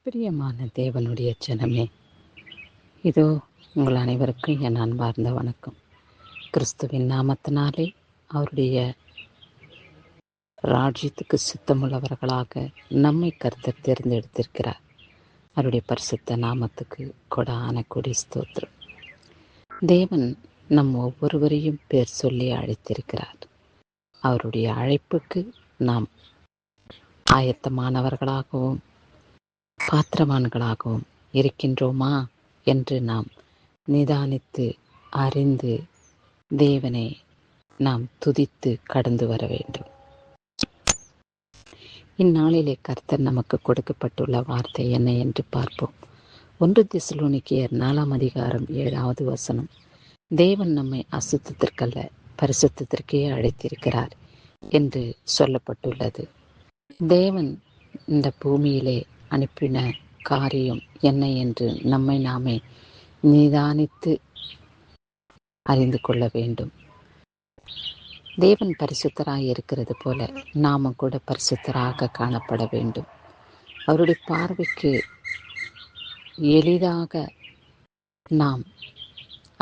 பிரியமான தேவனுடைய ஜனமே, இதோ உங்கள் அனைவருக்கும் என் அன்பார்ந்த வணக்கம். கிறிஸ்துவின் நாமத்தினாலே அவருடைய ராஜ்யத்துக்கு சித்தமுள்ளவர்களாக நம்மை கர்த்தர் தேர்ந்தெடுத்திருக்கிறார். அவருடைய பரிசுத்த நாமத்துக்கு கொடான கொடி ஸ்தோத்திரம். தேவன் நம் ஒவ்வொருவரையும் பேர் சொல்லி அழைத்திருக்கிறார். அவருடைய அழைப்புக்கு நாம் ஆயத்தமானவர்களாகவும் பாத்திரவான்களாகவும் இருக்கின்றோமா என்று நாம் நிதானித்து அறிந்து தேவனை நாம் துதித்து கடந்து வர வேண்டும். இந்நாளிலே கர்த்தர் நமக்கு கொடுக்கப்பட்டுள்ள வார்த்தை என்ன என்று பார்ப்போம். 1 தெசலோனிக்கேயர் 4 அதிகாரம் 7வது வசனம். தேவன் நம்மை அசுத்தத்திற்கல்ல பரிசுத்தத்திற்கே அழைத்திருக்கிறார் என்று சொல்லப்பட்டுள்ளது. தேவன் இந்த பூமியிலே அனுப்பின காரியம் என்ன என்று நம்மை நாமே நிதானித்து அறிந்து கொள்ள வேண்டும். தேவன் பரிசுத்தராக இருக்கிறது போல நாம கூட பரிசுத்தராக காணப்பட வேண்டும். அவருடைய பார்வைக்கு எளிதாக நாம்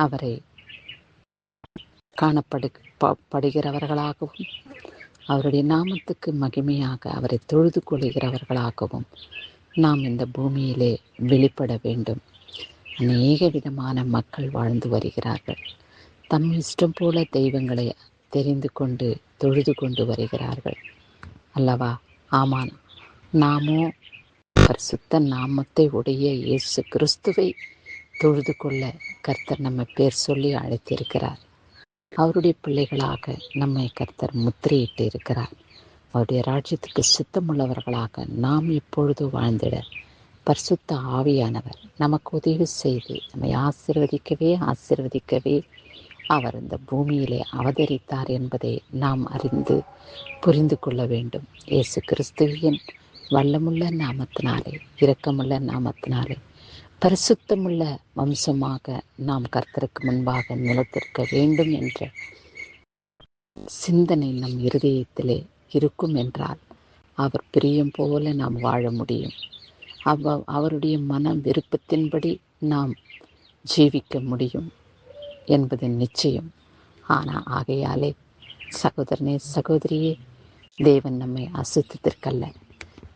அவரை காணப்படுகிறவர்களாகவும் அவருடைய நாமத்துக்கு மகிமையாக அவரை தொழுது கொள்கிறவர்களாகவும் நாம் இந்த பூமியிலே வெளிப்பட வேண்டும். அநேக விதமான மக்கள் வாழ்ந்து வருகிறார்கள். தம் இஷ்டம் போல தெய்வங்களை தெரிந்து கொண்டு தொழுது கொண்டு வருகிறார்கள் அல்லவா? ஆமாம், நாமோ பரிசுத்த நாமத்தை உடைய இயேசு கிறிஸ்துவை தொழுது கொள்ள கர்த்தர் நம்மை பேர் சொல்லி அழைத்திருக்கிறார். அவருடைய பிள்ளைகளாக நம்மை கர்த்தர் முத்திரையிட்டு இருக்கிறார். அவருடைய ராஜ்யத்துக்கு சித்தமுள்ளவர்களாக நாம் இப்பொழுது வாழ்ந்திட பரிசுத்த ஆவியானவர் நமக்கு உதவி செய்து நம்மை ஆசீர்வதிக்கவே அவர் இந்த பூமியிலே அவதரித்தார் என்பதை நாம் அறிந்து புரிந்து கொள்ள வேண்டும். இயேசு கிறிஸ்துவின் வல்லமுள்ள நாமத்தினாலே, இரக்கமுள்ள நாமத்தினாலே, பரிசுத்தமுள்ள வம்சமாக நாம் கர்த்தருக்கு முன்பாக நிலைத்திருக்க வேண்டும் என்ற சிந்தனை நம் இருதயத்திலே இருக்கும் என்றால் அவர் பிரியம் போல நாம் வாழ முடியும். அவருடைய மன விருப்பத்தின்படி நாம் ஜீவிக்க முடியும் என்பது நிச்சயம். ஆனால் ஆகையாலே சகோதரனே, சகோதரியே, தேவன் நம்மை அசுத்தத்திற்கல்ல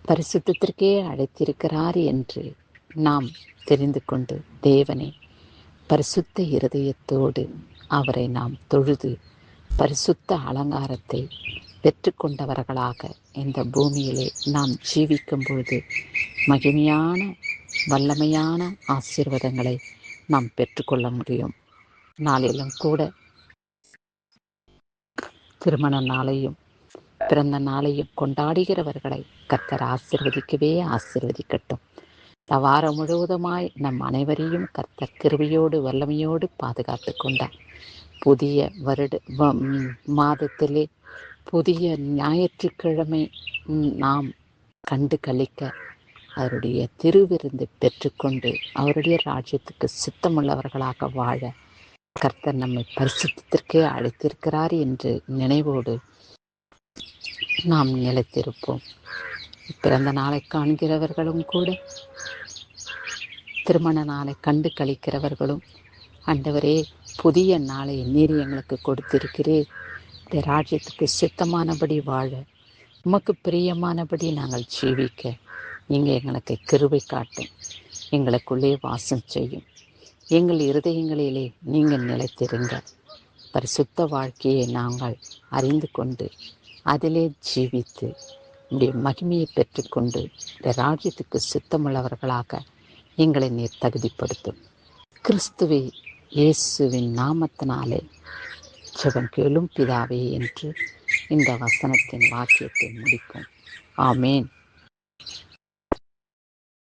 பரிசுத்தத்திற்கே அழைத்திருக்கிறார் என்று நாம் தெரிந்து கொண்டு தேவனை பரிசுத்த இருதயத்தோடு அவரை நாம் தொழுது பரிசுத்த அலங்காரத்தை பெற்றுக்கொண்டவர்களாக இந்த பூமியிலே நாம் ஜீவிக்கும் பொழுது மகிமையான வல்லமையான ஆசீர்வாதங்களை நாம் பெற்றுக்கொள்ள முடியும். நாளிலும் கூட திருமண நாளையும் பிறந்த நாளையும் கொண்டாடுகிறவர்களை கர்த்தர் ஆசீர்வதிக்கட்டும். வாரம் முழுவதுமாய் நம் அனைவரையும் கர்த்தர் கிருபையோடு வல்லமையோடு பாதுகாத்து கொண்டார். புதிய மாதத்திலே புதிய ஞாயிற்றுக்கிழமை நாம் கண்டு கழிக்க அவருடைய திருவிருந்து பெற்றுக்கொண்டு அவருடைய ராஜ்யத்துக்கு சித்தமுள்ளவர்களாக வாழ கர்த்தர் நம்மை பரிசுத்தத்திற்கே அழைத்திருக்கிறார் என்று நினைவோடு நாம் நிலைத்திருப்போம். பிறந்த நாளை காண்கிறவர்களும் கூட திருமண நாளை கண்டு கழிக்கிறவர்களும், ஆண்டவரே, புதிய நாளை நீர் எங்களுக்கு கொடுத்திருக்கிறீர், இந்த ராஜ்யத்துக்கு சித்தமானபடி வாழ, உமக்கு பிரியமானபடி நாங்கள் ஜீவிக்க நீங்கள் எங்களுக்கு கிருபை காட்டும், எங்களுக்குள்ளே வாசம் செய்யும், எங்கள் இருதயங்களிலே நீங்கள் நிலைத்திருங்க. பரிசுத்த வாழ்க்கையை நாங்கள் அறிந்து கொண்டு அதிலே ஜீவித்து உடைய மகிமையை பெற்றுக்கொண்டு இந்த ராஜ்யத்துக்கு சித்தமுள்ளவர்களாக எங்களை நீர் தகுதிப்படுத்தும். கிறிஸ்துவை இயேசுவின் நாமத்தினாலே ஜெபம் கேளும் பிதாவே என்று இந்த வசனத்தின் வாக்கியத்தை முடிப்போம். ஆமேன்.